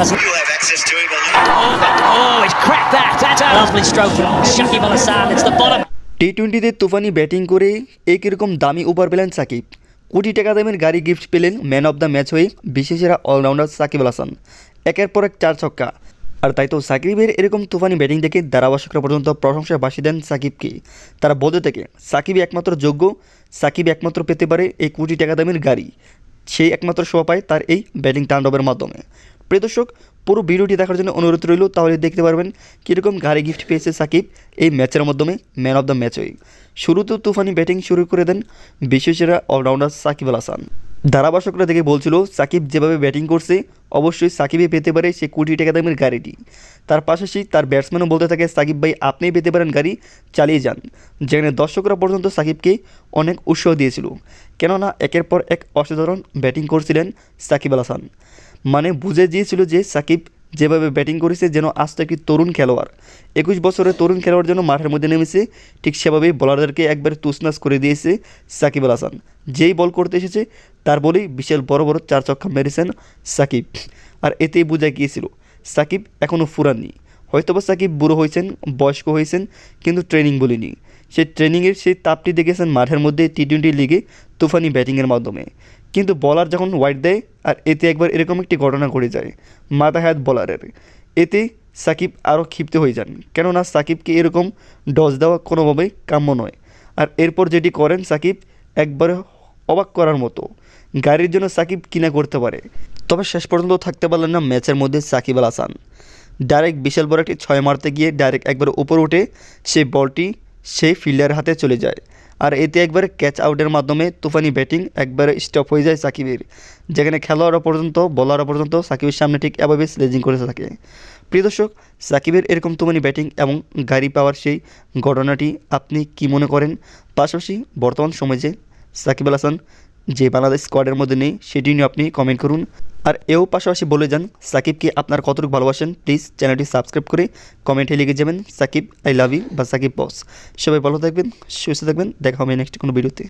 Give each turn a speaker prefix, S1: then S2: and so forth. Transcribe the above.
S1: You'll have access to him. Oh, he's cracked that. That's a lovely stroke from Shakib Al Hasan. It's the bottom.
S2: টি-20তে তুফানি batting করে একরকম দামি over পেলেন সাকিব। কোটি টাকা দামের গাড়ি গিফট পেলেন ম্যান অফ দ্য ম্যাচ হয়ে বিশ্বসেরা অলরাউন্ডার সাকিব আল হাসান। একের পর এক 4 ছক্কা। আর তাই তো সাকিবের এরকম তুফানি ব্যাটিং দেখে ধারাভাষ্যকরা পর্যন্ত প্রশংসায় ভাসিয়ে দেন সাকিবকে। তারা বলতে থেকে সাকিবই একমাত্র যোগ্য, সাকিব একমাত্র পেতে পারে এই কোটি টাকা দামের গাড়ি। সেই একমাত্র শোভা পায় তার এই ব্যাটিং তাণ্ডবের মাধ্যমে। প্রিয় দর্শক, পুরো ভিডিওটি দেখার জন্য অনুরোধ রইল, তাহলে দেখতে পারবেন কীরকম গাড়ি গিফট পেয়েছে সাকিব এই ম্যাচের মাধ্যমে ম্যান অফ দ্য ম্যাচ হয়ে। শুরুতেও তুফানি ব্যাটিং শুরু করে দেন বিশ্বসেরা অলরাউন্ডার সাকিব আল হাসান। ধারাভাষ্যকরা দেখে বলছিল সাকিব যেভাবে ব্যাটিং করছে অবশ্যই সাকিবই পেতে পারে সে কোটি টাকা দামের গাড়িটি। তার পাশাপাশি তার ব্যাটসম্যানও বলতে থাকে সাকিব ভাই আপনিই পেতে পারেন গাড়ি, চালিয়ে যান। যেখানে দর্শকরা পর্যন্ত সাকিবকে অনেক উৎসাহ দিয়েছিল, কেননা একের পর এক অসাধারণ ব্যাটিং করছিলেন সাকিব আল হাসান। মানে বুঝে গিয়েছিল যে সাকিব যেভাবে ব্যাটিং করেছে যেন আস্ত একটি তরুণ খেলোয়াড়, 21 বছরের তরুণ খেলোয়াড় যেন মাঠের মধ্যে নেমেছে, ঠিক সেভাবেই বোলারদেরকে একবার তুসনাস করে দিয়েছে সাকিব আল হাসান। যেই বল করতে এসেছে তার বলেই বিশাল বড় বড় 4 ছক্কা মেরেছেন সাকিব। আর এতেই বোঝা গিয়েছিল সাকিব এখনও ফুরাননি। হয়তোবা সাকিব বুড়ো হয়েছেন, বয়স্ক হয়েছেন, কিন্তু ট্রেনিং বলিনি। সেই ট্রেনিংয়ের সেই তাপটি দেখেছেন মাঠের মধ্যে টি-20 লিগে তুফানি ব্যাটিংয়ের মাধ্যমে। কিন্তু বলার যখন ওয়াইড দেয় আর এতে একবার এরকম একটি ঘটনা ঘটে যায় মাথা হাত বলারের, এতে সাকিব আরও ক্ষিপ্ত হয়ে যান, কেননা সাকিবকে এরকম ডজ দেওয়া কোনোভাবেই কাম্য নয়। আর এরপর যেটি করেন সাকিব একবারে অবাক করার মতো। গাড়ির জন্য সাকিব কিনা করতে পারে, তবে শেষ পর্যন্ত থাকতে পারলেন না ম্যাচের মধ্যে সাকিব আল হাসান। ডাইরেক্ট বিশাল বড় একটি 6 মারতে গিয়ে ডাইরেক্ট একবার উপর উঠে সেই বলটি সেই ফিল্ডারের হাতে চলে যায়। আর এতে একবারে ক্যাচ আউটের মাধ্যমে তুফানি ব্যাটিং একবারে স্টপ হয়ে যায় সাকিবের। যেখানে খেলোয়াড়রা পর্যন্ত বলাররা পর্যন্ত সাকিবের সামনে ঠিক এভাবে স্লেজিং করে থাকে। প্রিয় দর্শক, সাকিবের এরকম তুফানি ব্যাটিং এবং গাড়ি পাওয়ার সেই ঘটনাটি আপনি কি মনে করেন? পাশাপাশি বর্তমান সময়ে যে সাকিব আল হাসান যে বাংলাদেশ স্কোয়াডের মধ্যে নেই সেটি নিয়ে আপনি কমেন্ট করুন। আর এও পাশাপাশি বলে যান সাকিবকে আপনার কতটুকু ভালোবাসেন। প্লিজ চ্যানেলটি সাবস্ক্রাইব করে কমেন্টে লিখে যাবেন সাকিব আই লাভ ইউ বা সাকিব বস। সবাই ভালো থাকবেন, সুস্থ থাকবেন, দেখা হবে নেক্সট কোনো ভিডিওতে।